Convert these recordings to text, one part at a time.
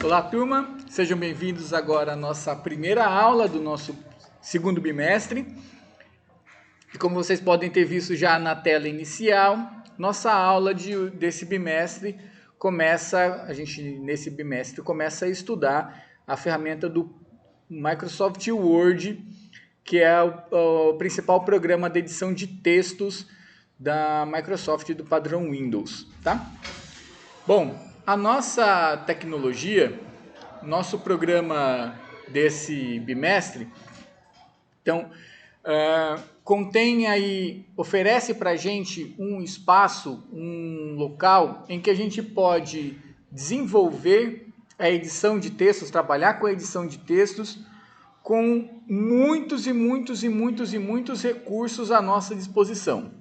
Olá, turma, sejam bem-vindos agora à nossa primeira aula do nosso segundo bimestre. E como vocês podem ter visto já na tela inicial, nossa aula desse bimestre nesse bimestre começa a estudar a ferramenta do Microsoft Word, que é o principal programa de edição de textos da Microsoft do padrão Windows, tá? Bom, a nossa tecnologia, nosso programa desse bimestre, então, oferece para a gente um espaço, um local em que a gente pode desenvolver a edição de textos, trabalhar com a edição de textos, com muitos recursos à nossa disposição.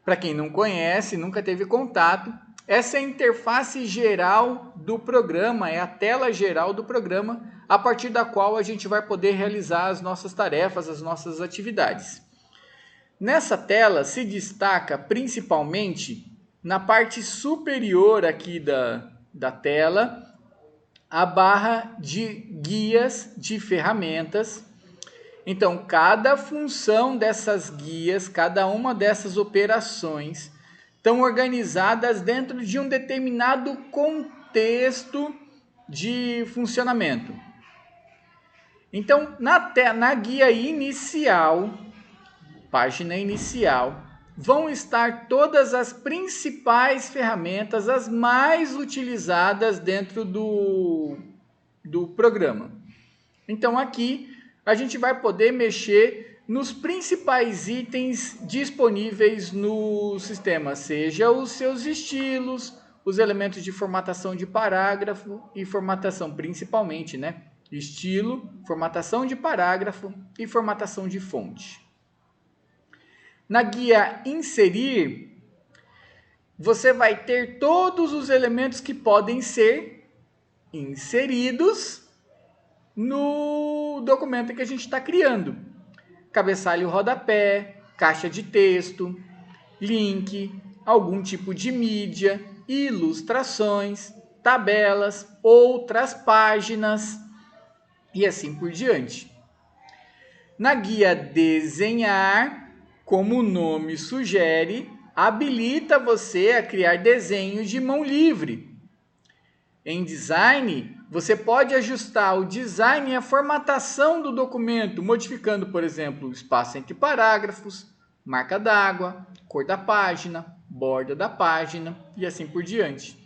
Para quem não conhece, nunca teve contato, essa é a interface geral do programa, é a tela geral do programa, a partir da qual a gente vai poder realizar as nossas tarefas, as nossas atividades. Nessa tela se destaca principalmente, na parte superior aqui da tela, a barra de guias de ferramentas. Então, cada função dessas guias, cada uma dessas operações, estão organizadas dentro de um determinado contexto de funcionamento. Então, na guia inicial, página inicial, vão estar todas as principais ferramentas, as mais utilizadas dentro do programa. Então, aqui a gente vai poder mexer nos principais itens disponíveis no sistema, seja os seus estilos, os elementos de formatação de parágrafo e formatação principalmente, né? Estilo, formatação de parágrafo e formatação de fonte. Na guia inserir, você vai ter todos os elementos que podem ser inseridos no documento que a gente está criando. Cabeçalho, rodapé, caixa de texto, link, algum tipo de mídia, ilustrações, tabelas, outras páginas e assim por diante. Na guia desenhar, como o nome sugere, habilita você a criar desenhos de mão livre. Em design, você pode ajustar o design e a formatação do documento, modificando, por exemplo, o espaço entre parágrafos, marca d'água, cor da página, borda da página e assim por diante.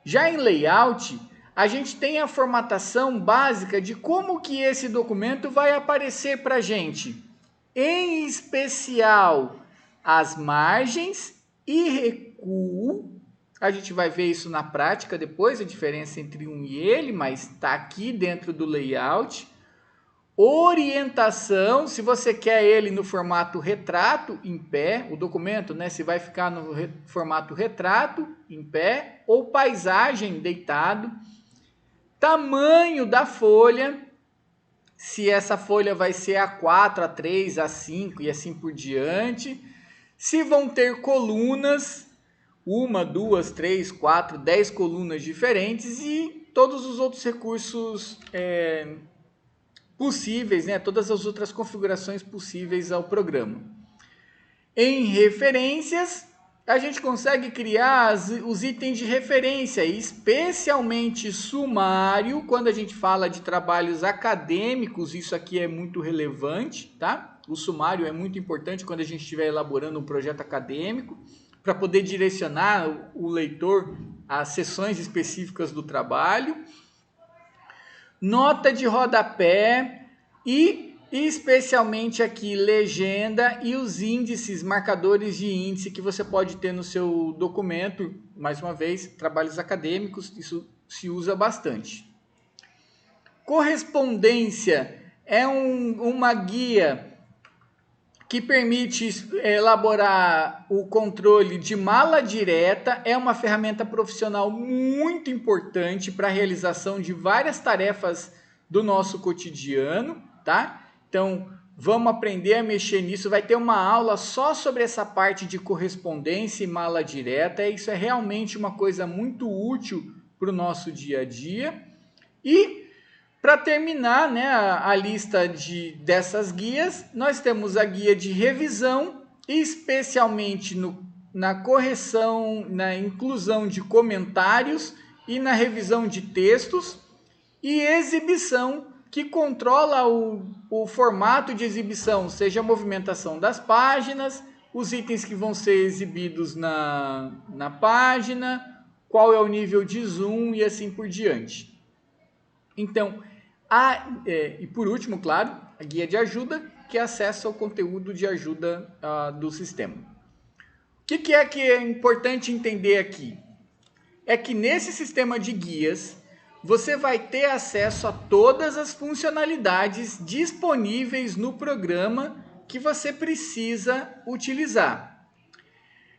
Já em layout, a gente tem a formatação básica de como que esse documento vai aparecer para a gente. Em especial, as margens e recuo. A gente vai ver isso na prática depois, a diferença entre um e ele, mas está aqui dentro do layout. Orientação, se você quer ele no formato retrato, em pé, o documento, né, se vai ficar no formato retrato, em pé, ou paisagem, deitado. Tamanho da folha, se essa folha vai ser A4, A3, A5 e assim por diante. Se vão ter colunas, 1, 2, 3, 4, 10 colunas diferentes e todos os outros recursos possíveis, né? Todas as outras configurações possíveis ao programa. Em referências, a gente consegue criar os itens de referência, especialmente sumário, quando a gente fala de trabalhos acadêmicos, isso aqui é muito relevante, tá? O sumário é muito importante quando a gente estiver elaborando um projeto acadêmico, para poder direcionar o leitor às seções específicas do trabalho. Nota de rodapé e especialmente aqui legenda e os índices, marcadores de índice que você pode ter no seu documento. Mais uma vez, trabalhos acadêmicos, isso se usa bastante. Correspondência é uma guia que permite elaborar o controle de mala direta, é uma ferramenta profissional muito importante para a realização de várias tarefas do nosso cotidiano, tá? Então, vamos aprender a mexer nisso. Vai ter uma aula só sobre essa parte de correspondência e mala direta. Isso é realmente uma coisa muito útil para o nosso dia a dia. E para terminar, né, a lista dessas guias, nós temos a guia de revisão, especialmente na correção, na inclusão de comentários e na revisão de textos, e exibição, que controla o formato de exibição, seja a movimentação das páginas, os itens que vão ser exibidos na página, qual é o nível de zoom e assim por diante. Então, e por último, claro, a guia de ajuda, que é acesso ao conteúdo de ajuda do sistema. O que é importante entender aqui? É que nesse sistema de guias, você vai ter acesso a todas as funcionalidades disponíveis no programa que você precisa utilizar.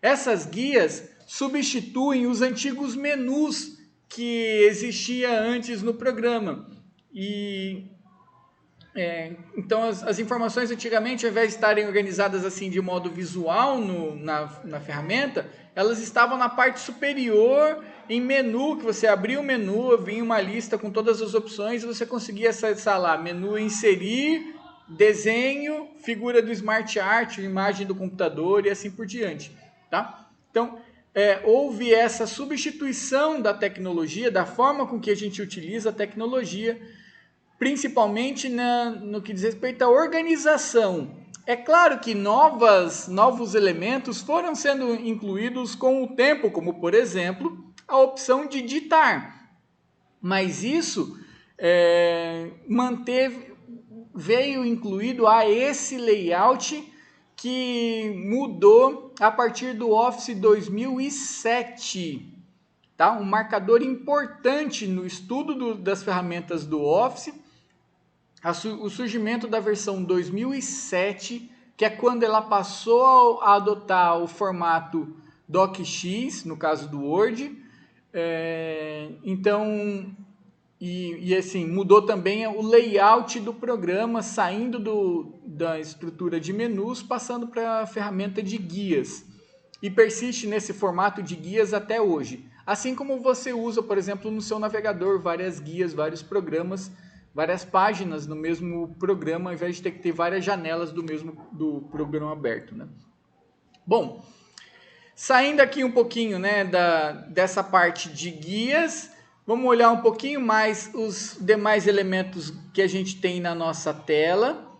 Essas guias substituem os antigos menus que existia antes no programa. Então as informações antigamente, ao invés de estarem organizadas assim de modo visual na ferramenta, elas estavam na parte superior, em menu, que você abria o menu, vinha uma lista com todas as opções e você conseguia acessar lá, menu inserir, desenho, figura do Smart Art, imagem do computador e assim por diante. Tá? Então, houve essa substituição da tecnologia, da forma com que a gente utiliza a tecnologia, principalmente no que diz respeito à organização. É claro que novos elementos foram sendo incluídos com o tempo, como, por exemplo, a opção de ditar. Mas isso veio incluído a esse layout que mudou a partir do Office 2007. Tá? Um marcador importante no estudo das ferramentas do Office, o surgimento da versão 2007, que é quando ela passou a adotar o formato DocX, no caso do Word. Assim, mudou também o layout do programa, saindo da estrutura de menus, passando para a ferramenta de guias. E persiste nesse formato de guias até hoje. Assim como você usa, por exemplo, no seu navegador, várias guias, vários programas, várias páginas no mesmo programa, ao invés de ter que ter várias janelas do programa aberto. Né? Bom, saindo aqui um pouquinho, né, dessa parte de guias, vamos olhar um pouquinho mais os demais elementos que a gente tem na nossa tela.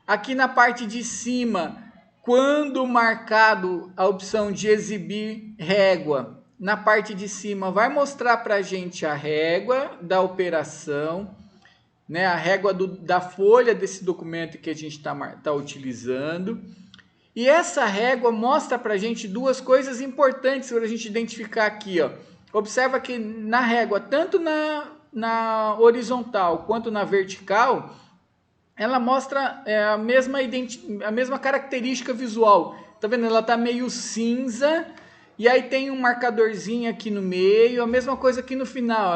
Aqui na parte de cima, quando marcado a opção de exibir régua, na parte de cima vai mostrar para a gente a régua da operação, né, a régua da folha desse documento que a gente está utilizando. E essa régua mostra para a gente duas coisas importantes para a gente identificar aqui. Ó. Observa que na régua, tanto na horizontal quanto na vertical, ela mostra a mesma característica visual. Tá vendo? Ela está meio cinza, e aí tem um marcadorzinho aqui no meio, a mesma coisa aqui no final.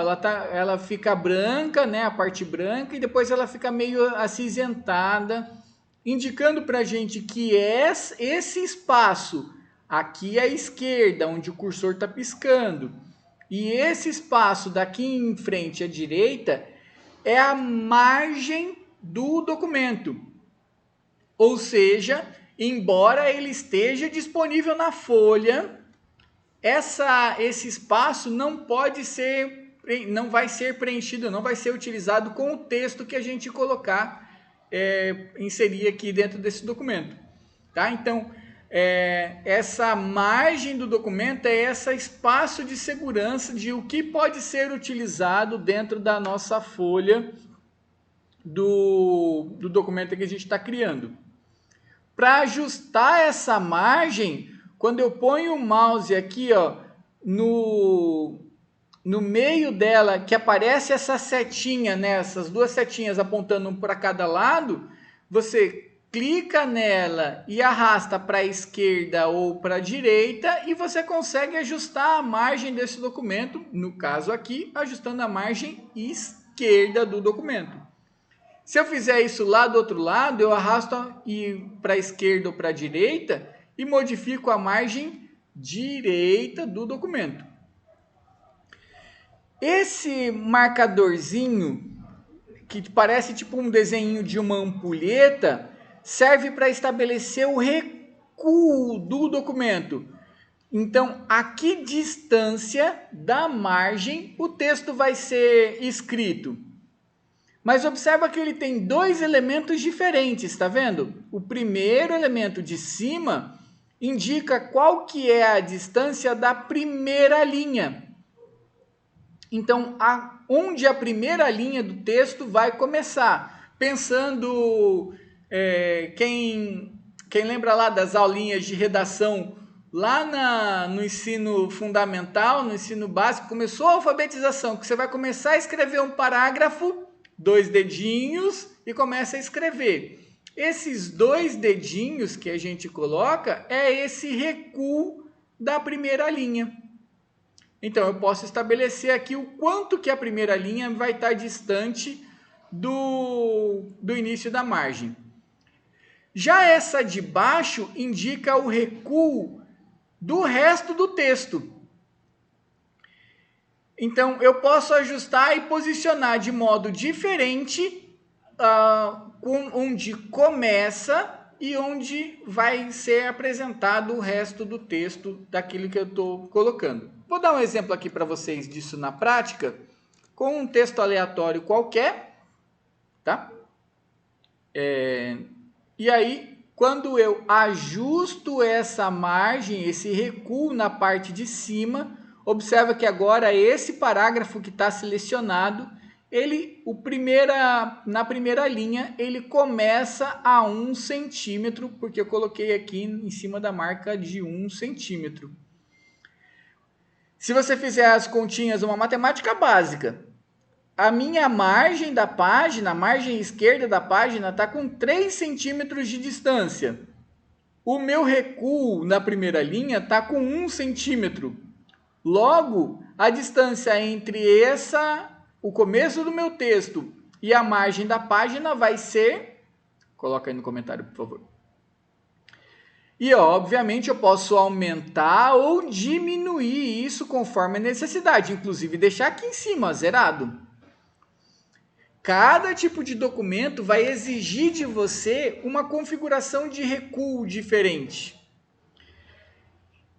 Ela fica branca, né, a parte branca, e depois ela fica meio acinzentada, indicando para a gente que esse espaço aqui à esquerda, onde o cursor está piscando, e esse espaço daqui em frente à direita é a margem do documento. Ou seja, embora ele esteja disponível na folha, esse espaço não vai ser preenchido, não vai ser utilizado com o texto que a gente colocar, inserir aqui dentro desse documento. Tá? Então, essa margem do documento é esse espaço de segurança de o que pode ser utilizado dentro da nossa folha do documento que a gente está criando. Para ajustar essa margem, quando eu ponho o mouse aqui, ó, no meio dela, que aparece essa setinha, né, essas duas setinhas apontando um para cada lado, você clica nela e arrasta para a esquerda ou para a direita e você consegue ajustar a margem desse documento, no caso aqui, ajustando a margem esquerda do documento. Se eu fizer isso lá do outro lado, eu arrasto para a esquerda ou para a direita e modifico a margem direita do documento. Esse marcadorzinho, que parece tipo um desenho de uma ampulheta, serve para estabelecer o recuo do documento. Então, a que distância da margem o texto vai ser escrito? Mas observa que ele tem dois elementos diferentes, está vendo? O primeiro elemento de cima indica qual que é a distância da primeira linha. Então, onde a primeira linha do texto vai começar? Pensando, quem lembra lá das aulinhas de redação, lá no ensino fundamental, no ensino básico, começou a alfabetização, que você vai começar a escrever um parágrafo, 2 dedinhos e começa a escrever. Esses 2 dedinhos que a gente coloca é esse recuo da primeira linha. Então, eu posso estabelecer aqui o quanto que a primeira linha vai estar distante do início da margem. Já essa de baixo indica o recuo do resto do texto. Então, eu posso ajustar e posicionar de modo diferente onde começa e onde vai ser apresentado o resto do texto daquilo que eu estou colocando. Vou dar um exemplo aqui para vocês disso na prática, com um texto aleatório qualquer, tá? E aí, quando eu ajusto essa margem, esse recuo na parte de cima, observa que agora esse parágrafo que está selecionado, na primeira linha, ele começa a 1 centímetro, porque eu coloquei aqui em cima da marca de 1 centímetro. Se você fizer as continhas, uma matemática básica, a minha margem da página, a margem esquerda da página, está com 3 centímetros de distância. O meu recuo na primeira linha está com 1 centímetro. Logo, a distância entre o começo do meu texto e a margem da página vai ser... Coloca aí no comentário, por favor. E, obviamente, eu posso aumentar ou diminuir isso conforme a necessidade. Inclusive, deixar aqui em cima, zerado. Cada tipo de documento vai exigir de você uma configuração de recuo diferente.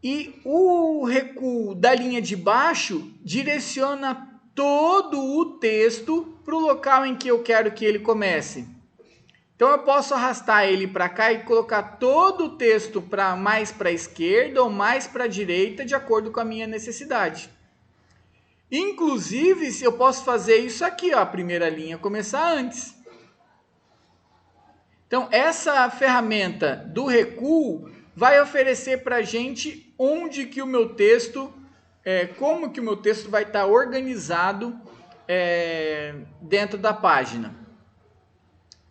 E o recuo da linha de baixo direciona todo o texto para o local em que eu quero que ele comece. Então, eu posso arrastar ele para cá e colocar todo o texto mais para a esquerda ou mais para a direita, de acordo com a minha necessidade. Inclusive, eu posso fazer isso aqui, ó, a primeira linha começar antes. Então, essa ferramenta do recuo vai oferecer para a gente onde que o meu texto, como que o meu texto vai estar organizado dentro da página.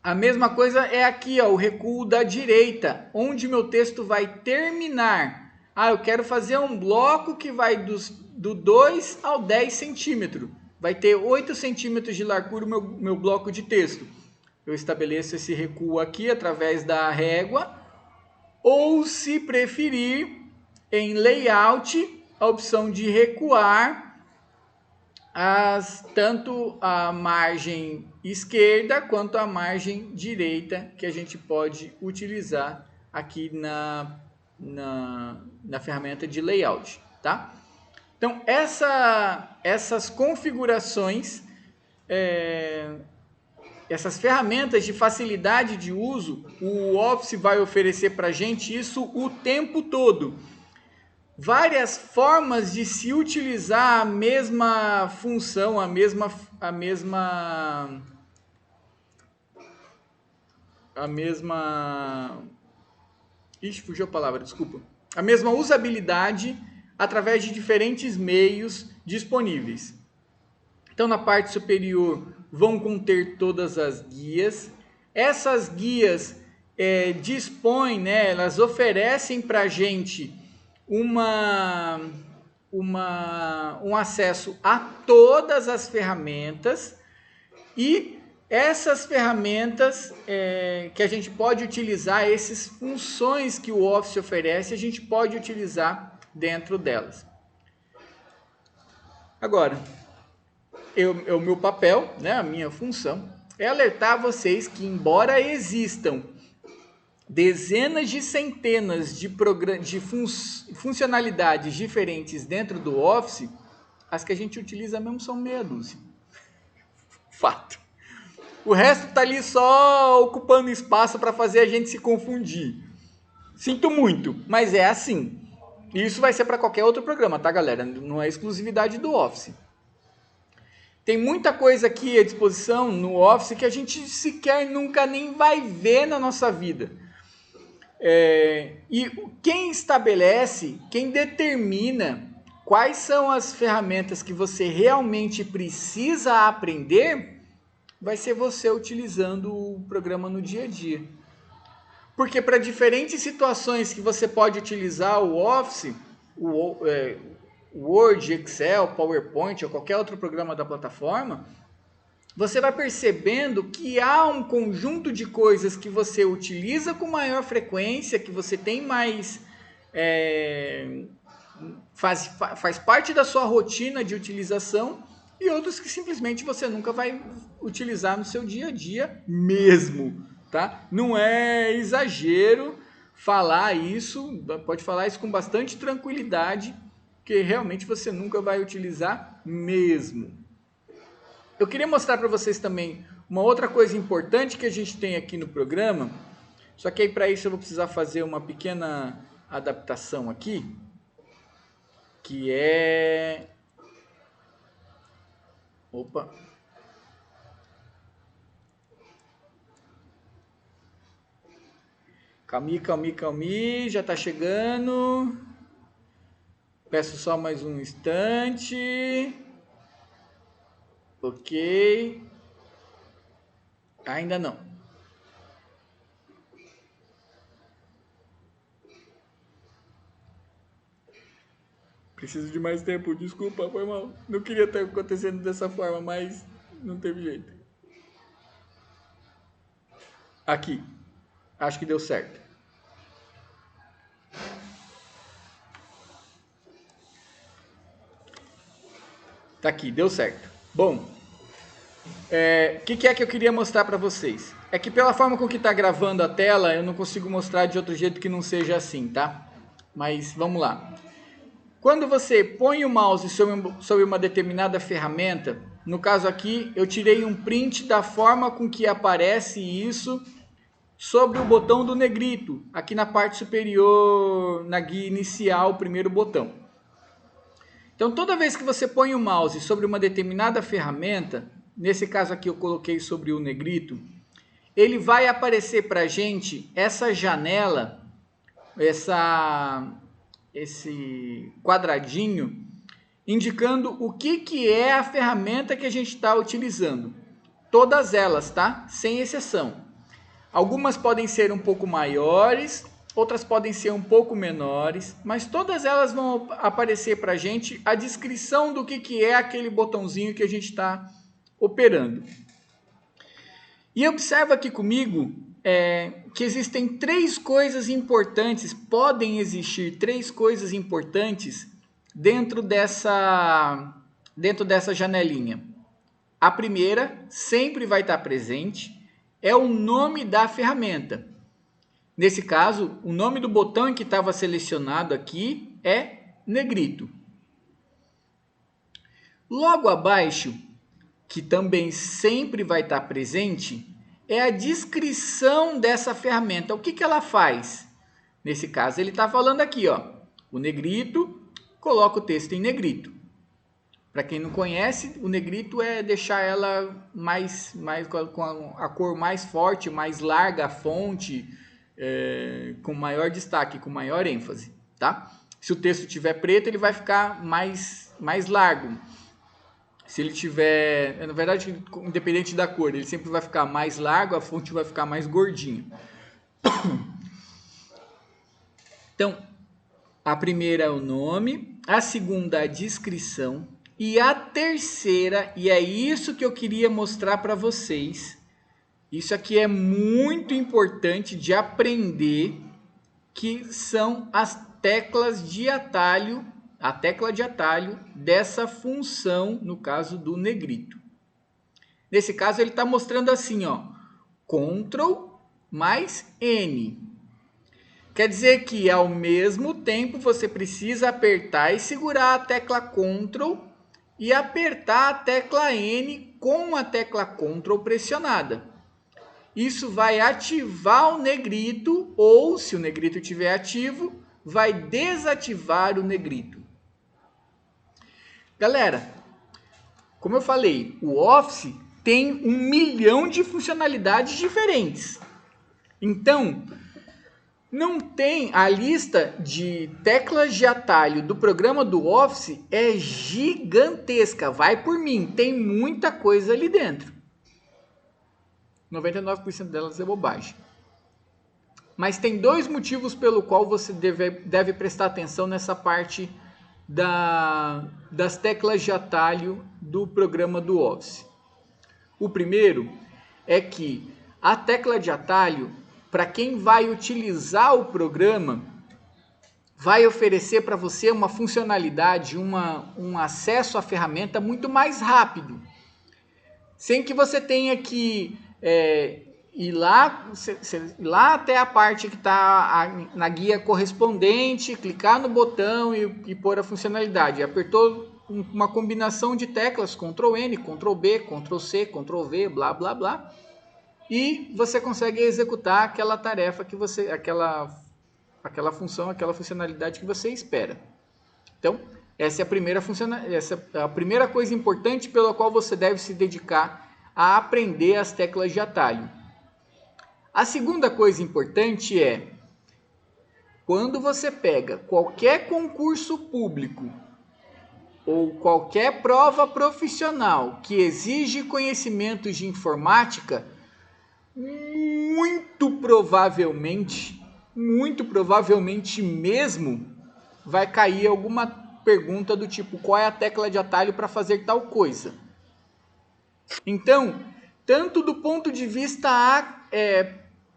A mesma coisa é aqui, ó, o recuo da direita, onde meu texto vai terminar. Eu quero fazer um bloco que vai do 2 ao 10 centímetros. Vai ter 8 centímetros de largura o meu bloco de texto. Eu estabeleço esse recuo aqui através da régua. Ou, se preferir, em layout, a opção de recuar tanto a margem esquerda quanto a margem direita, que a gente pode utilizar aqui na ferramenta de layout, tá? Então, essas configurações, essas ferramentas de facilidade de uso, o Office vai oferecer para a gente isso o tempo todo. Várias formas de se utilizar a mesma função, a mesma fugiu a palavra, desculpa. A mesma usabilidade através de diferentes meios disponíveis. Então, na parte superior vão conter todas as guias. Essas guias dispõem, né, elas oferecem para a gente um acesso a todas as ferramentas e essas ferramentas que a gente pode utilizar, essas funções que o Office oferece, a gente pode utilizar dentro delas. Agora, o meu papel, né, a minha função, é alertar vocês que, embora existam dezenas de centenas de funcionalidades diferentes dentro do Office, as que a gente utiliza mesmo são meia dúzia. Fato. O resto tá ali só ocupando espaço para fazer a gente se confundir. Sinto muito, mas é assim. Isso vai ser para qualquer outro programa, tá, galera? Não é exclusividade do Office. Tem muita coisa aqui à disposição no Office que a gente sequer nunca nem vai ver na nossa vida. E quem estabelece, quem determina quais são as ferramentas que você realmente precisa aprender, vai ser você utilizando o programa no dia a dia. Porque para diferentes situações que você pode utilizar o Office, Word, Excel, PowerPoint ou qualquer outro programa da plataforma, você vai percebendo que há um conjunto de coisas que você utiliza com maior frequência, que você tem mais... faz parte da sua rotina de utilização, e outros que simplesmente você nunca vai utilizar no seu dia a dia mesmo, tá? Não é exagero falar isso, pode falar isso com bastante tranquilidade, que realmente você nunca vai utilizar mesmo. Eu queria mostrar para vocês também uma outra coisa importante que a gente tem aqui no programa, só que aí para isso eu vou precisar fazer uma pequena adaptação aqui, que é... Opa! Calmi, já está chegando. Peço só mais um instante. Ok. Ainda não. Preciso de mais tempo, desculpa, foi mal. Não queria estar acontecendo dessa forma, mas não teve jeito. Aqui. Acho que deu certo. Tá aqui, deu certo. Bom, o que é que eu queria mostrar para vocês? É que pela forma com que está gravando a tela, eu não consigo mostrar de outro jeito que não seja assim, tá? Mas vamos lá. Quando você põe o mouse sobre uma determinada ferramenta, no caso aqui, eu tirei um print da forma com que aparece isso sobre o botão do negrito, aqui na parte superior, na guia inicial, o primeiro botão. Então, toda vez que você põe o mouse sobre uma determinada ferramenta, nesse caso aqui eu coloquei sobre o negrito, ele vai aparecer para a gente essa janela, esse quadradinho, indicando o que é a ferramenta que a gente está utilizando. Todas elas, tá? Sem exceção. Algumas podem ser um pouco maiores, outras podem ser um pouco menores, mas todas elas vão aparecer para a gente a descrição do que é aquele botãozinho que a gente está operando. E observa aqui comigo que existem três coisas importantes, podem existir três coisas importantes dentro dessa janelinha. A primeira, sempre vai estar presente, é o nome da ferramenta. Nesse caso, o nome do botão em que estava selecionado aqui é negrito. Logo abaixo, que também sempre vai estar presente, é a descrição dessa ferramenta. O que ela faz? Nesse caso, ele está falando aqui, ó, o negrito, coloca o texto em negrito. Para quem não conhece, o negrito é deixar ela com a cor mais forte, mais larga a fonte, com maior destaque, com maior ênfase, tá? Se o texto estiver preto, ele vai ficar mais largo. Se ele tiver, na verdade, independente da cor, ele sempre vai ficar mais largo, a fonte vai ficar mais gordinha. Então, a primeira é o nome, a segunda é a descrição, e a terceira, e é isso que eu queria mostrar para vocês, Isso aqui é muito importante de aprender, que são as teclas de atalho, a tecla de atalho dessa função, no caso do negrito. Nesse caso ele está mostrando assim, ó, Ctrl mais N. Quer dizer que ao mesmo tempo você precisa apertar e segurar a tecla Ctrl e apertar a tecla N com a tecla Ctrl pressionada. Isso vai ativar o negrito, ou se o negrito estiver ativo, vai desativar o negrito. Galera, como eu falei, o Office tem 1 milhão de funcionalidades diferentes. Então, não tem a lista de teclas de atalho do programa do Office é gigantesca. Vai por mim, tem muita coisa ali dentro. 99% delas é bobagem. Mas tem 2 motivos pelo qual você deve prestar atenção nessa parte das teclas de atalho do programa do Office. O primeiro é que a tecla de atalho, para quem vai utilizar o programa, vai oferecer para você uma funcionalidade, um acesso à ferramenta muito mais rápido. Sem que você tenha que ir lá até a parte que está na guia correspondente, clicar no botão e pôr a funcionalidade. Apertou uma combinação de teclas, Ctrl N, Ctrl B, Ctrl C, Ctrl V, blá, blá, blá. E você consegue executar aquela tarefa que você, aquela função, aquela funcionalidade que você espera. Então, essa é a primeira coisa importante pela qual você deve se dedicar a aprender as teclas de atalho. A segunda coisa importante é, quando você pega qualquer concurso público ou qualquer prova profissional que exige conhecimentos de informática, muito provavelmente mesmo, vai cair alguma pergunta do tipo, qual é a tecla de atalho para fazer tal coisa? Então, tanto do ponto de vista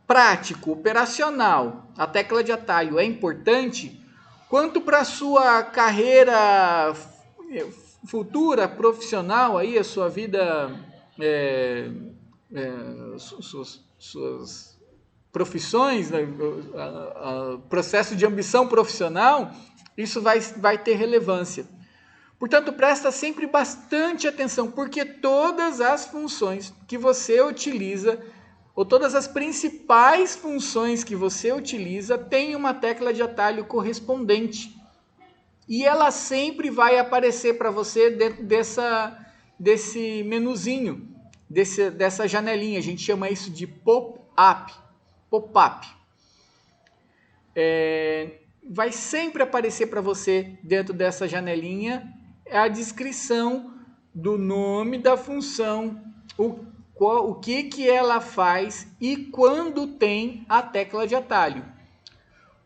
prático, operacional, a tecla de atalho é importante, quanto para a sua carreira futura, profissional, aí, a sua vida, suas profissões, né, processo de ambição profissional, isso vai ter relevância. Portanto, presta sempre bastante atenção, porque todas as funções que você utiliza, ou todas as principais funções que você utiliza, tem uma tecla de atalho correspondente. E ela sempre vai aparecer para você dentro desse menuzinho, dessa janelinha. A gente chama isso de pop-up. Vai sempre aparecer para você dentro dessa janelinha a descrição do nome da função, o que ela faz e quando tem a tecla de atalho.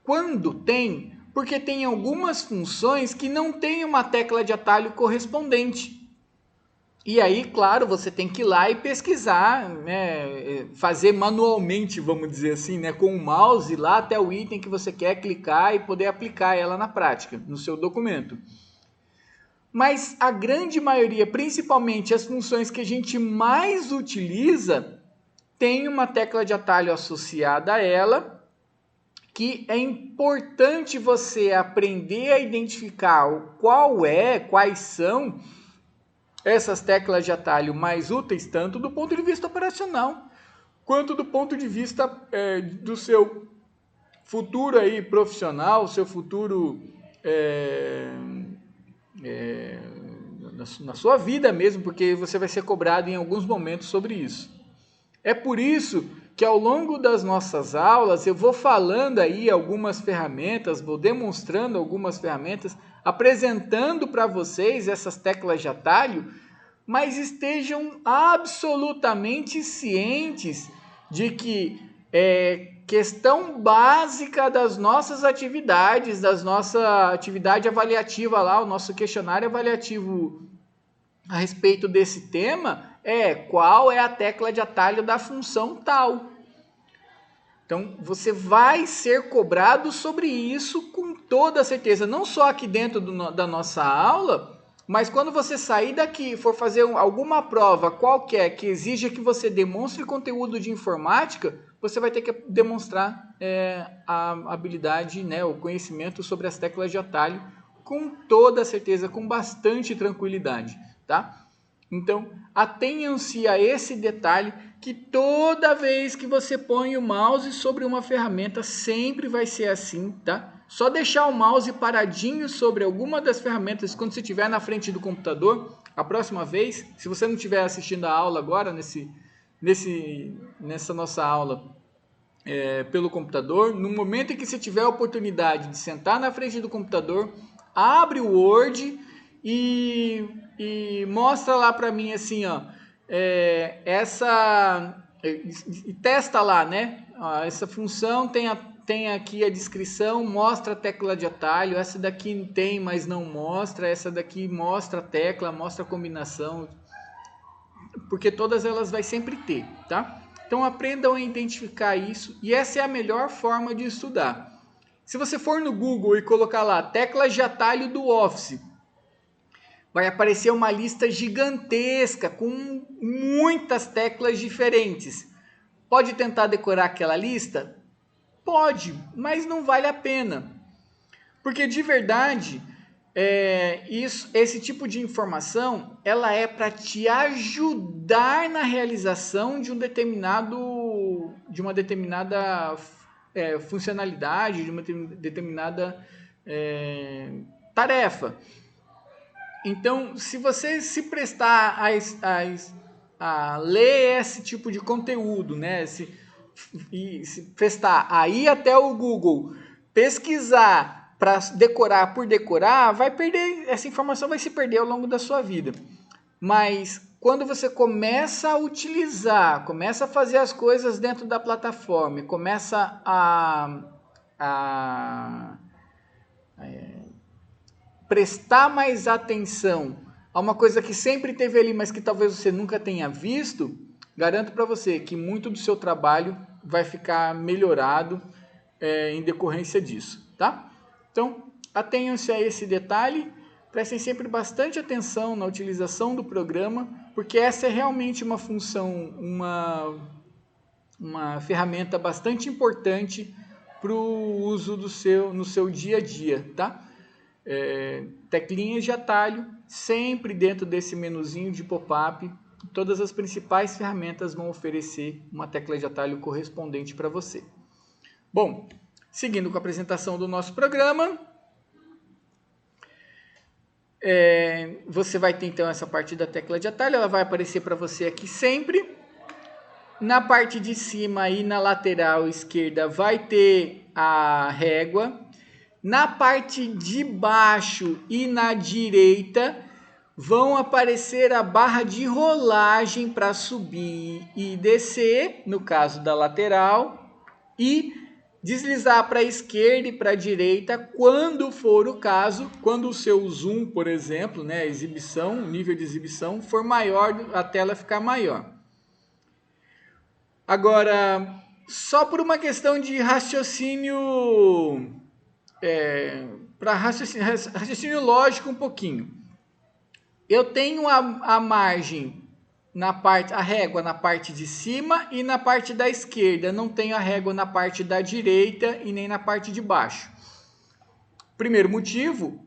Quando tem, porque tem algumas funções que não tem uma tecla de atalho correspondente. E aí, claro, você tem que ir lá e pesquisar, né, fazer manualmente, vamos dizer assim, né, com o mouse, ir lá até o item que você quer clicar e poder aplicar ela na prática, no seu documento. Mas a grande maioria, principalmente as funções que a gente mais utiliza, tem uma tecla de atalho associada a ela, que é importante você aprender a identificar quais são essas teclas de atalho mais úteis, tanto do ponto de vista operacional, quanto do ponto de vista do seu futuro aí profissional, seu futuro na sua vida mesmo, porque você vai ser cobrado em alguns momentos sobre isso. É por isso que ao longo das nossas aulas eu vou falando aí algumas ferramentas, vou demonstrando algumas ferramentas, apresentando para vocês essas teclas de atalho, mas estejam absolutamente cientes de que questão básica das nossas atividades, da nossa atividade avaliativa lá, o nosso questionário avaliativo a respeito desse tema, Qual é a tecla de atalho da função tal? Então, você vai ser cobrado sobre isso com toda certeza, não só aqui dentro da nossa aula, mas quando você sair daqui e for fazer alguma prova qualquer que exija que você demonstre conteúdo de informática, você vai ter que demonstrar a habilidade, né, o conhecimento sobre as teclas de atalho com toda certeza, com bastante tranquilidade, tá? Então, atenham-se a esse detalhe que toda vez que você põe o mouse sobre uma ferramenta, sempre vai ser assim, tá? Só deixar o mouse paradinho sobre alguma das ferramentas quando você estiver na frente do computador. A próxima vez, se você não estiver assistindo a aula agora, nessa nossa aula pelo computador, no momento em que você tiver a oportunidade de sentar na frente do computador, abre o Word e mostra lá para mim assim, ó, e testa lá, né? Essa função tem aqui a descrição, mostra a tecla de atalho, essa daqui tem, mas não mostra, essa daqui mostra a tecla, mostra a combinação, porque todas elas vai sempre ter, tá? Então aprendam a identificar isso, e essa é a melhor forma de estudar. Se você for no Google e colocar lá teclas de atalho do Office, vai aparecer uma lista gigantesca com muitas teclas diferentes. Pode tentar decorar aquela lista? Pode, mas não vale a pena. Porque de verdade, esse tipo de informação, ela é para te ajudar na realização de uma determinada funcionalidade, de uma determinada tarefa. Então, se você se prestar a ler esse tipo de conteúdo, né, se prestar a ir até o Google, pesquisar para decorar por decorar, vai perder, essa informação vai se perder ao longo da sua vida. Mas quando você começa a utilizar, começa a fazer as coisas dentro da plataforma, começa a prestar mais atenção a uma coisa que sempre teve ali, mas que talvez você nunca tenha visto, garanto para você que muito do seu trabalho vai ficar melhorado em decorrência disso, tá? Então, atenham-se a esse detalhe, prestem sempre bastante atenção na utilização do programa, porque essa é realmente uma função, uma ferramenta bastante importante para o uso no seu dia a dia, tá? Teclinhas de atalho, sempre dentro desse menuzinho de pop-up, todas as principais ferramentas vão oferecer uma tecla de atalho correspondente para você. Bom, seguindo com a apresentação do nosso programa, você vai ter então essa parte da tecla de atalho, ela vai aparecer para você aqui sempre. Na parte de cima e na lateral esquerda vai ter a régua. Na parte de baixo e na direita vão aparecer a barra de rolagem para subir e descer, no caso da lateral, e deslizar para a esquerda e para a direita quando for o caso, quando o seu zoom, por exemplo, né, exibição, o nível de exibição for maior, a tela ficar maior. Agora, só por uma questão de raciocínio, para raciocínio lógico um pouquinho. Eu tenho a margem a régua na parte de cima e na parte da esquerda. Não tenho a régua na parte da direita e nem na parte de baixo. Primeiro motivo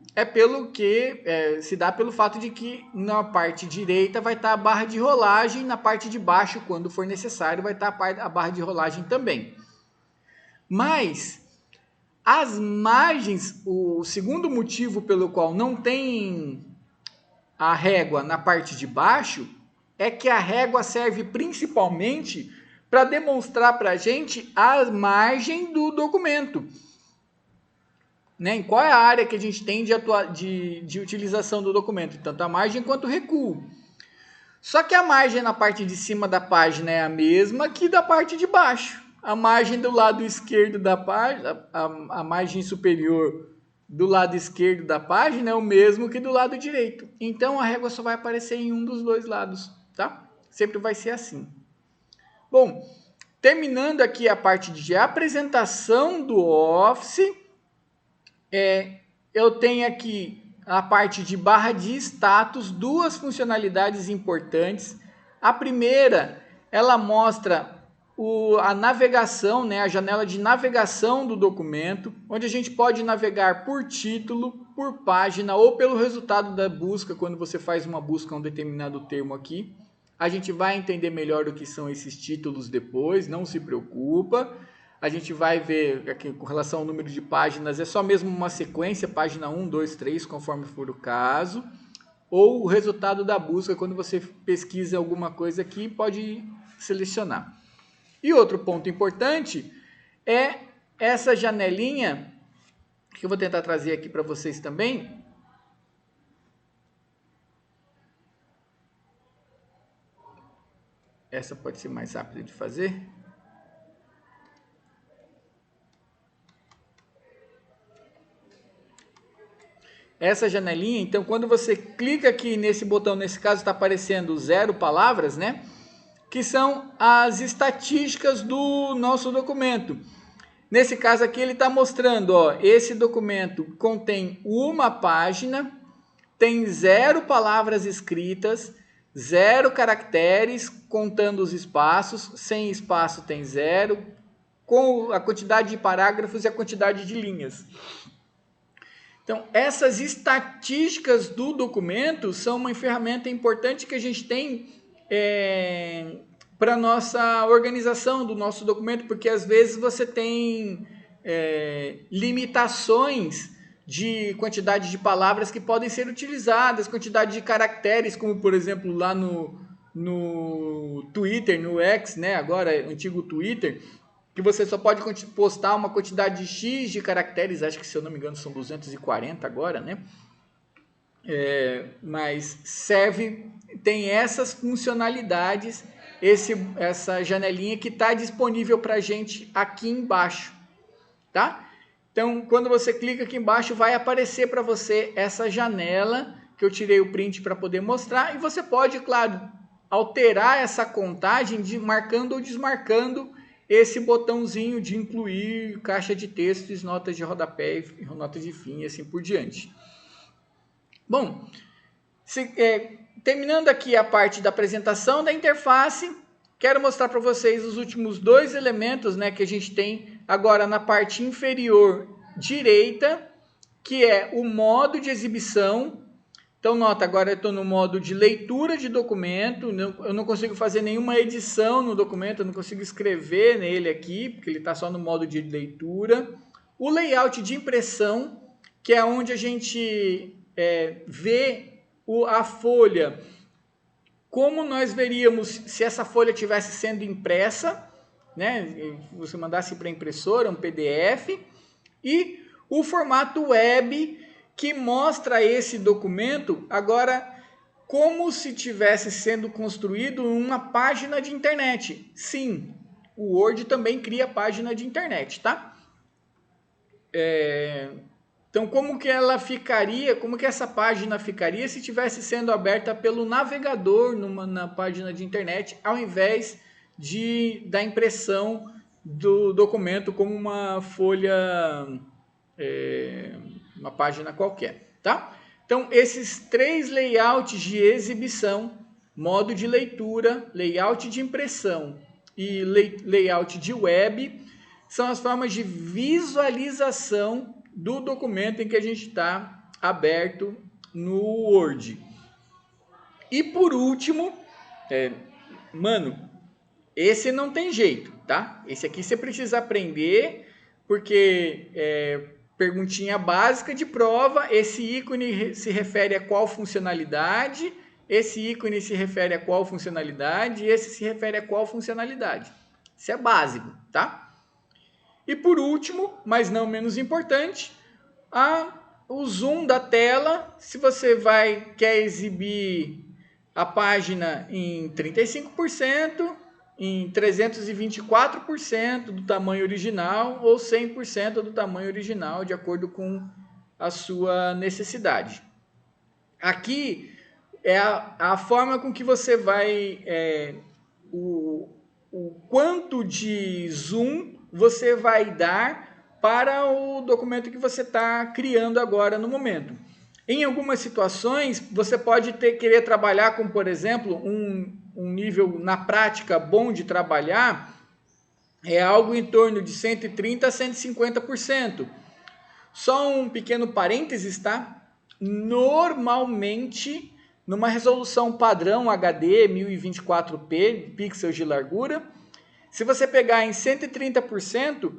se dá pelo fato de que na parte direita vai estar a barra de rolagem, na parte de baixo, quando for necessário, vai estar a barra de rolagem também. Mas as margens, o segundo motivo pelo qual não tem a régua na parte de baixo é que a régua serve principalmente para demonstrar para a gente a margem do documento. Né? Em qual é a área que a gente tem de utilização do documento, tanto a margem quanto o recuo. Só que a margem na parte de cima da página é a mesma que da parte de baixo. A margem do lado esquerdo da página, a margem superior do lado esquerdo da página é o mesmo que do lado direito. Então a régua só vai aparecer em um dos dois lados, tá? sempre vai ser assim. Bom, terminando aqui a parte de apresentação do Office, eu tenho aqui a parte de barra de status, duas funcionalidades importantes. A primeira, ela mostra a navegação, né, a janela de navegação do documento, onde a gente pode navegar por título, por página ou pelo resultado da busca, quando você faz uma busca a um determinado termo aqui. A gente vai entender melhor o que são esses títulos depois, não se preocupa. A gente vai ver aqui com relação ao número de páginas, é só mesmo uma sequência, página 1, 2, 3, conforme for o caso. Ou o resultado da busca, quando você pesquisa alguma coisa aqui, pode selecionar. E outro ponto importante é essa janelinha, que eu vou tentar trazer aqui para vocês também. Essa pode ser mais rápida de fazer. Essa janelinha, então, quando você clica aqui nesse botão, nesse caso está aparecendo 0 palavras, né? Que são as estatísticas do nosso documento. Nesse caso aqui ele está mostrando, ó, esse documento contém uma página, tem 0 palavras escritas, 0 caracteres, contando os espaços, sem espaço tem 0, com a quantidade de parágrafos e a quantidade de linhas. Então, essas estatísticas do documento são uma ferramenta importante que a gente tem para a nossa organização do nosso documento, porque às vezes você tem limitações de quantidade de palavras que podem ser utilizadas, quantidade de caracteres, como por exemplo lá no Twitter, no X, né, agora antigo Twitter, que você só pode postar uma quantidade de X de caracteres, acho que se eu não me engano são 240 agora, né? Mas serve, tem essas funcionalidades, essa janelinha que está disponível para a gente aqui embaixo, tá? Então, quando você clica aqui embaixo, vai aparecer para você essa janela, que eu tirei o print para poder mostrar, e você pode, claro, alterar essa contagem marcando ou desmarcando esse botãozinho de incluir caixa de textos, notas de rodapé e notas de fim e assim por diante. Bom, terminando aqui a parte da apresentação da interface, quero mostrar para vocês os últimos 2 elementos, né, que a gente tem agora na parte inferior direita, que é o modo de exibição. Então, nota, agora eu estou no modo de leitura de documento, eu não consigo fazer nenhuma edição no documento, eu não consigo escrever nele aqui, porque ele está só no modo de leitura. O layout de impressão, que é onde a gente vê a folha, como nós veríamos se essa folha estivesse sendo impressa, né? Você mandasse para a impressora, um PDF, e o formato web, que mostra esse documento agora como se tivesse sendo construído uma página de internet. Sim, o Word também cria página de internet, tá? Então, como que ela ficaria, como que essa página ficaria se estivesse sendo aberta pelo navegador na página de internet, ao invés da impressão do documento como uma folha, uma página qualquer, tá? Então, esses 3 layouts de exibição, modo de leitura, layout de impressão e layout de web, são as formas de visualização do documento em que a gente está aberto no Word. E por último, esse não tem jeito, tá? Esse aqui você precisa aprender, porque perguntinha básica de prova, esse ícone se refere a qual funcionalidade, esse ícone se refere a qual funcionalidade, e esse se refere a qual funcionalidade. Isso é básico, tá? E por último, mas não menos importante, o zoom da tela. Se você quer exibir a página em 35%, em 324% do tamanho original ou 100% do tamanho original, de acordo com a sua necessidade. Aqui, é a forma com que você vai, o quanto de zoom você vai dar para o documento que você está criando agora no momento. Em algumas situações, você pode querer trabalhar com, por exemplo, um nível na prática bom de trabalhar, é algo em torno de 130% a 150%. Só um pequeno parênteses, tá? Normalmente, numa resolução padrão HD 1024p, pixels de largura, se você pegar em 130%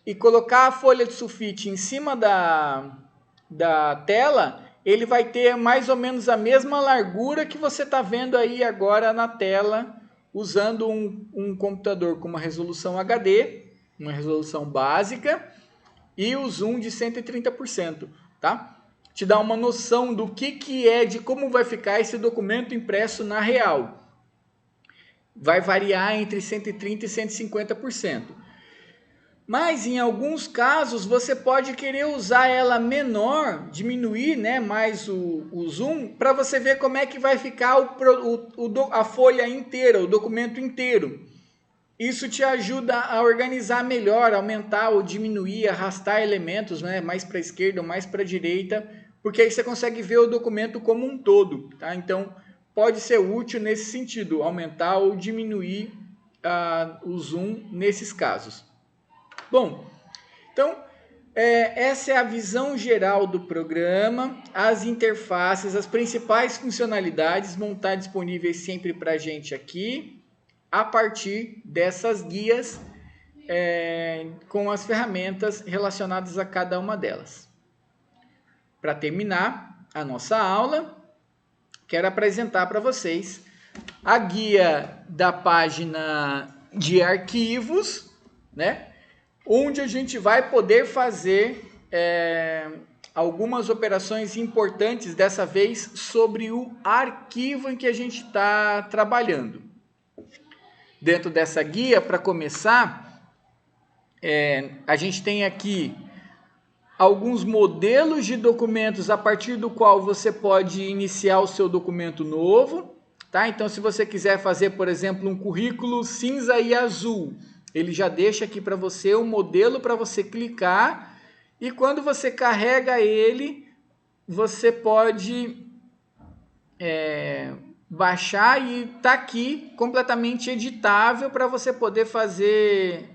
e colocar a folha de sulfite em cima da tela, ele vai ter mais ou menos a mesma largura que você está vendo aí agora na tela, usando um computador com uma resolução HD, uma resolução básica, e o zoom de 130%, tá? Te dá uma noção do que é, de como vai ficar esse documento impresso na real. Vai variar entre 130% e 150%. Mas em alguns casos você pode querer usar ela menor, diminuir, né, mais o zoom, para você ver como é que vai ficar a folha inteira, o documento inteiro. Isso te ajuda a organizar melhor, aumentar ou diminuir, arrastar elementos, né, mais para a esquerda ou mais para a direita, porque aí você consegue ver o documento como um todo. Tá? Então pode ser útil nesse sentido, aumentar ou diminuir o zoom nesses casos. Bom, então essa é a visão geral do programa, as interfaces, as principais funcionalidades vão estar disponíveis sempre para a gente aqui, a partir dessas guias com as ferramentas relacionadas a cada uma delas. Para terminar a nossa aula, quero apresentar para vocês a guia da página de arquivos, né? Onde a gente vai poder fazer algumas operações importantes, dessa vez sobre o arquivo em que a gente está trabalhando. Dentro dessa guia, para começar, a gente tem aqui alguns modelos de documentos a partir do qual você pode iniciar o seu documento novo. Tá? Então, se você quiser fazer, por exemplo, um currículo cinza e azul, ele já deixa aqui para você um modelo para você clicar, e quando você carrega ele, você pode baixar e tá aqui completamente editável para você poder fazer...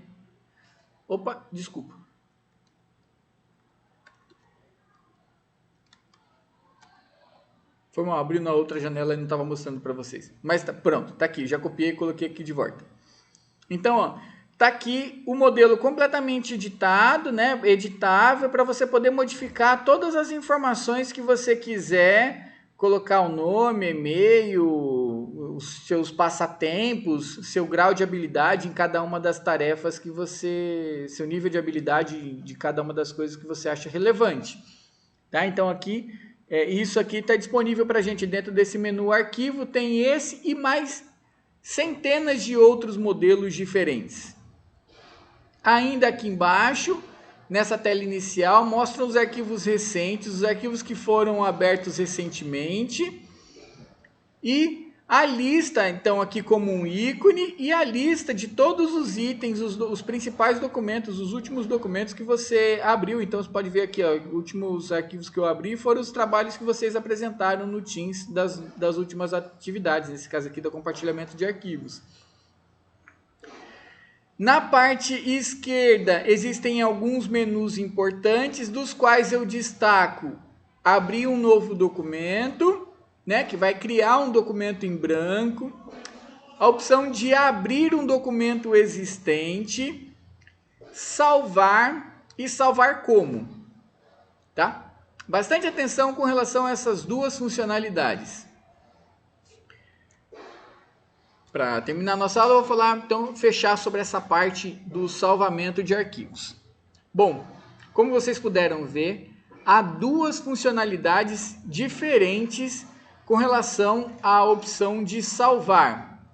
Opa, desculpa. Foi mal, abri na outra janela e não estava mostrando para vocês. Mas pronto, tá aqui, já copiei e coloquei aqui de volta. Então, ó, tá aqui o modelo completamente editado, né, editável, para você poder modificar todas as informações que você quiser, colocar o nome, e-mail, os seus passatempos, seu grau de habilidade em cada uma das tarefas que você... seu nível de habilidade de cada uma das coisas que você acha relevante. Tá? Então aqui, isso aqui está disponível para a gente dentro desse menu arquivo, tem esse e mais centenas de outros modelos diferentes. Ainda aqui embaixo, nessa tela inicial, mostra os arquivos recentes, os arquivos que foram abertos recentemente, e a lista, então, aqui como um ícone, e a lista de todos os itens, os principais documentos, os últimos documentos que você abriu. Então, você pode ver aqui, ó, os últimos arquivos que eu abri foram os trabalhos que vocês apresentaram no Teams das últimas atividades, nesse caso aqui do compartilhamento de arquivos. Na parte esquerda existem alguns menus importantes, dos quais eu destaco abrir um novo documento, né, que vai criar um documento em branco, a opção de abrir um documento existente, salvar e salvar como, tá? Bastante atenção com relação a essas duas funcionalidades. Para terminar nossa aula, eu vou falar, então, fechar sobre essa parte do salvamento de arquivos. Bom, como vocês puderam ver, há duas funcionalidades diferentes com relação à opção de salvar,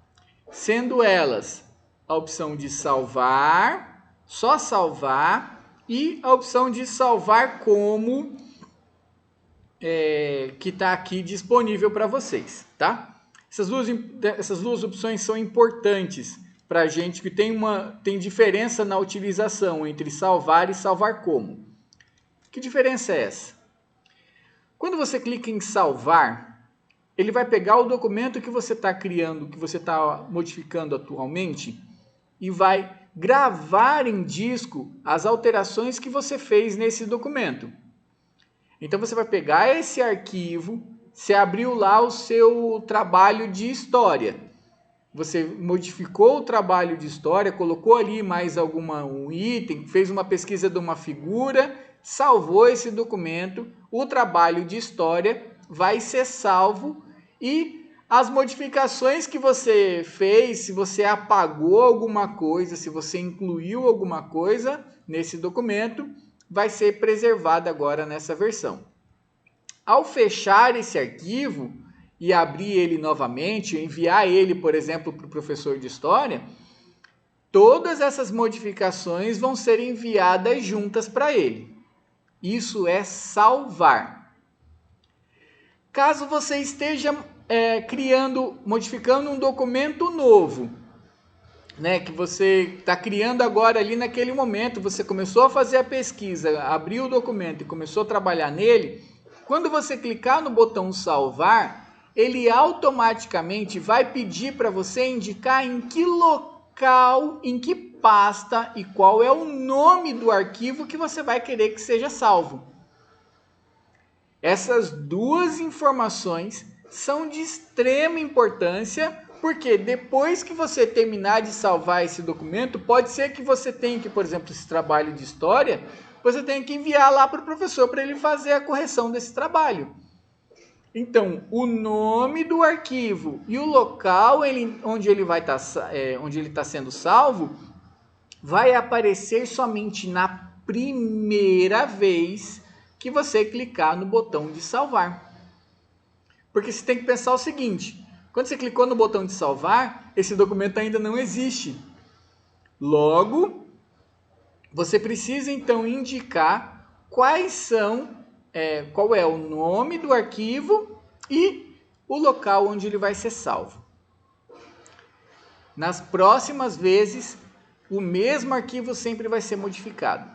sendo elas a opção de salvar, só salvar, e a opção de salvar como, que está aqui disponível para vocês, tá? Essas duas opções são importantes para a gente que tem diferença na utilização entre salvar e salvar como. Que diferença é essa? Quando você clica em salvar, ele vai pegar o documento que você está criando, que você está modificando atualmente e vai gravar em disco as alterações que você fez nesse documento. Então você vai pegar esse arquivo, você abriu lá o seu trabalho de história. Você modificou o trabalho de história, colocou ali mais um item, fez uma pesquisa de uma figura, salvou esse documento, o trabalho de história vai ser salvo e as modificações que você fez, se você apagou alguma coisa, se você incluiu alguma coisa nesse documento, vai ser preservada agora nessa versão. Ao fechar esse arquivo e abrir ele novamente, enviar ele, por exemplo, para o professor de história, todas essas modificações vão ser enviadas juntas para ele. Isso é salvar. Caso você esteja modificando um documento novo, né, que você está criando agora ali naquele momento, você começou a fazer a pesquisa, abriu o documento e começou a trabalhar nele, quando você clicar no botão salvar, ele automaticamente vai pedir para você indicar em que local, em que pasta e qual é o nome do arquivo que você vai querer que seja salvo. Essas duas informações são de extrema importância, porque depois que você terminar de salvar esse documento, pode ser que você tenha que, por exemplo, esse trabalho de história, você tenha que enviar lá para o professor para ele fazer a correção desse trabalho. Então, o nome do arquivo e o local onde ele está sendo salvo vai aparecer somente na primeira vez que você clicar no botão de salvar. Porque você tem que pensar o seguinte, quando você clicou no botão de salvar, esse documento ainda não existe. Logo, você precisa então indicar qual é o nome do arquivo e o local onde ele vai ser salvo. Nas próximas vezes, o mesmo arquivo sempre vai ser modificado.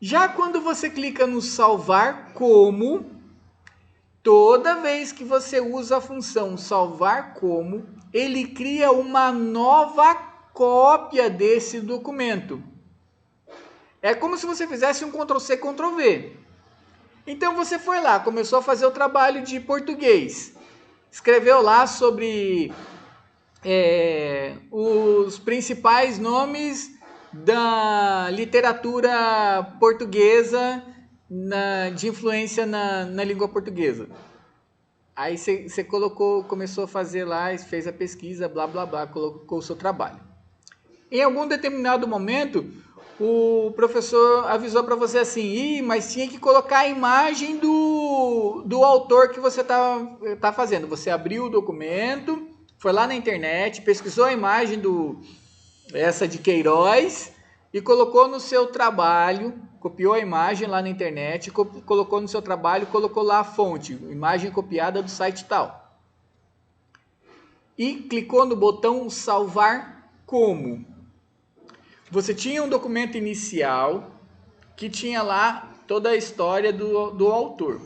Já quando você clica no salvar como, toda vez que você usa a função salvar como, ele cria uma nova cópia desse documento. É como se você fizesse um Ctrl+C, Ctrl+V. Então você foi lá, começou a fazer o trabalho de português. Escreveu lá sobre os principais nomes da literatura portuguesa de influência na língua portuguesa. Aí você começou a fazer lá, fez a pesquisa, blá blá blá, colocou o seu trabalho. Em algum determinado momento, o professor avisou para você assim, mas tinha que colocar a imagem do autor que você tá fazendo. Você abriu o documento, foi lá na internet, pesquisou a imagem essa de Queiroz e colocou no seu trabalho, copiou a imagem lá na internet, colocou no seu trabalho, colocou lá a fonte, imagem copiada do site tal. E clicou no botão salvar como. Você tinha um documento inicial que tinha lá toda a história do autor.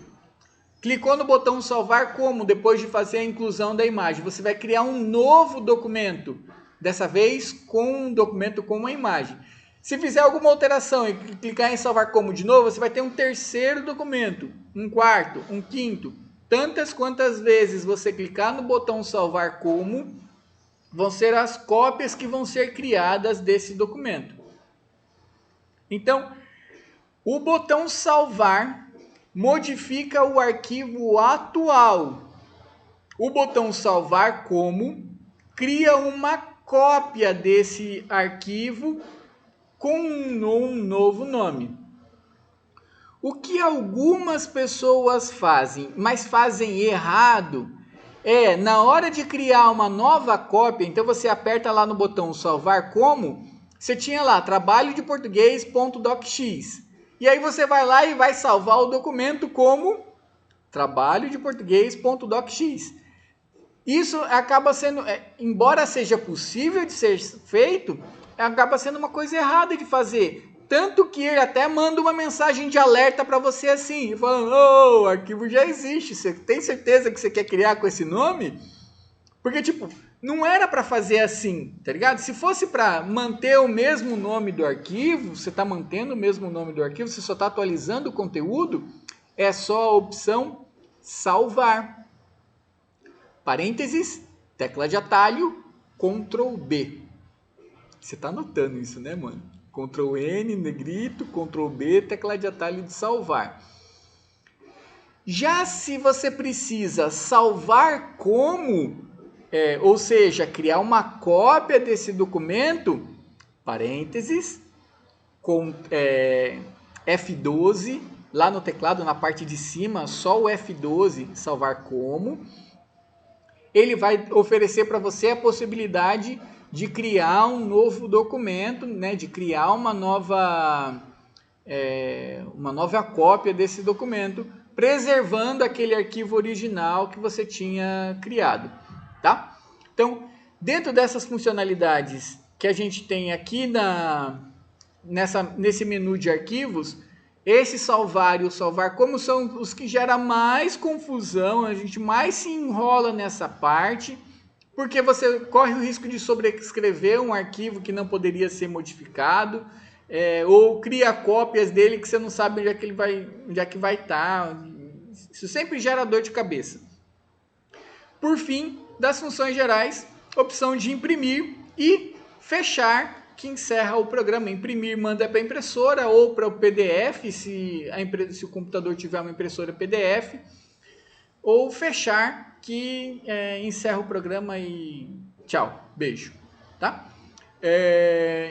Clicou no botão salvar como, depois de fazer a inclusão da imagem. Você vai criar um novo documento, dessa vez com um documento com uma imagem. Se fizer alguma alteração e clicar em salvar como de novo, você vai ter um terceiro documento, um quarto, um quinto. Tantas quantas vezes você clicar no botão salvar como, vão ser as cópias que vão ser criadas desse documento. Então, o botão salvar modifica o arquivo atual. O botão salvar como cria uma cópia desse arquivo com um novo nome. O que algumas pessoas fazem, mas fazem errado, na hora de criar uma nova cópia, então você aperta lá no botão salvar como, você tinha lá trabalho de português.docx. E aí você vai lá e vai salvar o documento como trabalho de português.docx. Isso acaba sendo, embora seja possível de ser feito, acaba sendo uma coisa errada de fazer. Tanto que ele até manda uma mensagem de alerta para você assim, falando, o arquivo já existe, você tem certeza que você quer criar com esse nome? Porque, tipo, não era para fazer assim, tá ligado? Se fosse para manter o mesmo nome do arquivo, você está mantendo o mesmo nome do arquivo, você só está atualizando o conteúdo, é só a opção salvar. Parênteses, tecla de atalho, Ctrl B. Você tá anotando isso, né, mano? Ctrl N, negrito, Ctrl B, tecla de atalho de salvar. Já se você precisa salvar como, ou seja, criar uma cópia desse documento, parênteses, com F12, lá no teclado, na parte de cima, só o F12, salvar como. Ele vai oferecer para você a possibilidade de criar um novo documento, né, de criar uma nova cópia desse documento, preservando aquele arquivo original que você tinha criado, tá? Então, dentro dessas funcionalidades que a gente tem aqui nesse menu de arquivos, esse salvar e o salvar como são os que geram mais confusão, a gente mais se enrola nessa parte, porque você corre o risco de sobrescrever um arquivo que não poderia ser modificado, ou cria cópias dele que você não sabe onde é que vai estar. Isso sempre gera dor de cabeça. Por fim, das funções gerais, opção de imprimir e fechar, que encerra o programa. Imprimir manda para a impressora ou para o PDF, se o computador tiver uma impressora PDF, ou fechar, que encerra o programa e tchau, beijo, tá?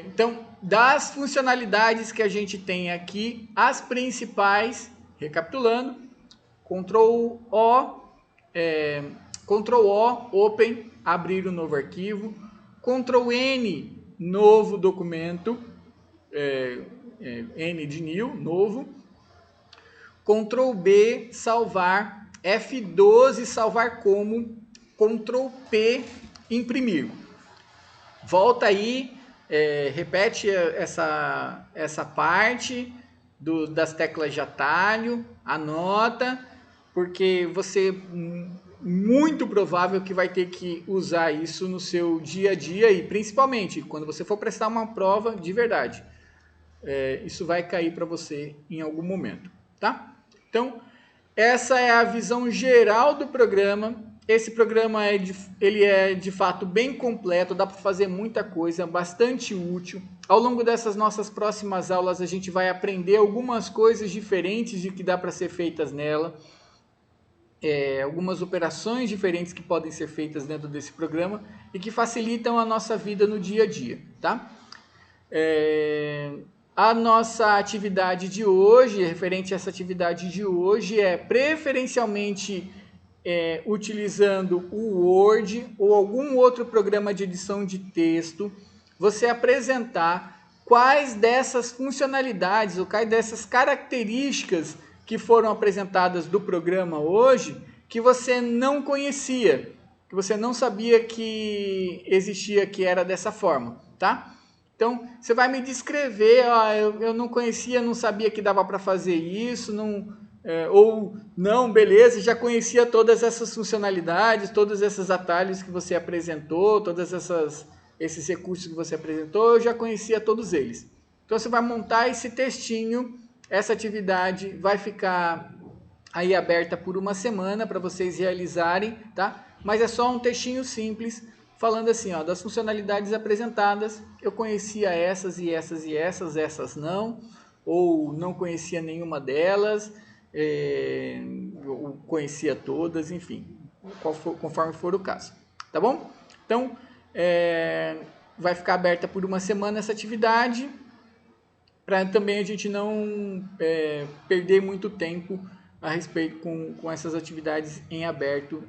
Então, das funcionalidades que a gente tem aqui, as principais, recapitulando, Ctrl O, Open, abrir um novo arquivo, Ctrl N, novo documento, N de new, novo, Ctrl B, salvar, F12, salvar como, Ctrl P, imprimir. Volta aí, repete essa parte das teclas de atalho, anota, porque você muito provável que vai ter que usar isso no seu dia a dia e principalmente quando você for prestar uma prova de verdade. Isso vai cair para você em algum momento, tá? Então, essa é a visão geral do programa. Esse programa ele é de fato bem completo, dá para fazer muita coisa, bastante útil. Ao longo dessas nossas próximas aulas a gente vai aprender algumas coisas diferentes de que dá para ser feitas nela. Algumas operações diferentes que podem ser feitas dentro desse programa e que facilitam a nossa vida no dia a dia, tá? A nossa atividade de hoje, referente a essa atividade de hoje, é preferencialmente utilizando o Word ou algum outro programa de edição de texto, você apresentar quais dessas funcionalidades ou quais dessas características que foram apresentadas do programa hoje que você não conhecia, que você não sabia que existia, que era dessa forma, tá? Então, você vai me descrever, eu não conhecia, não sabia que dava para fazer isso, ou não, beleza, já conhecia todas essas funcionalidades, todos esses atalhos que você apresentou, todos esses recursos que você apresentou, eu já conhecia todos eles. Então, você vai montar esse textinho, essa atividade vai ficar aí aberta por uma semana para vocês realizarem, tá? Mas é só um textinho simples, falando assim, ó, das funcionalidades apresentadas, eu conhecia essas e essas e essas não, ou não conhecia nenhuma delas, eu conhecia todas, enfim, conforme for o caso, tá bom? Então, vai ficar aberta por uma semana essa atividade, para também a gente não perder muito tempo a respeito com essas atividades em aberto,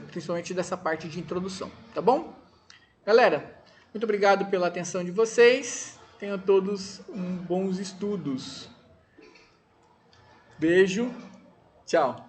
principalmente dessa parte de introdução, tá bom? Galera, muito obrigado pela atenção de vocês, tenham todos bons estudos. Beijo, tchau!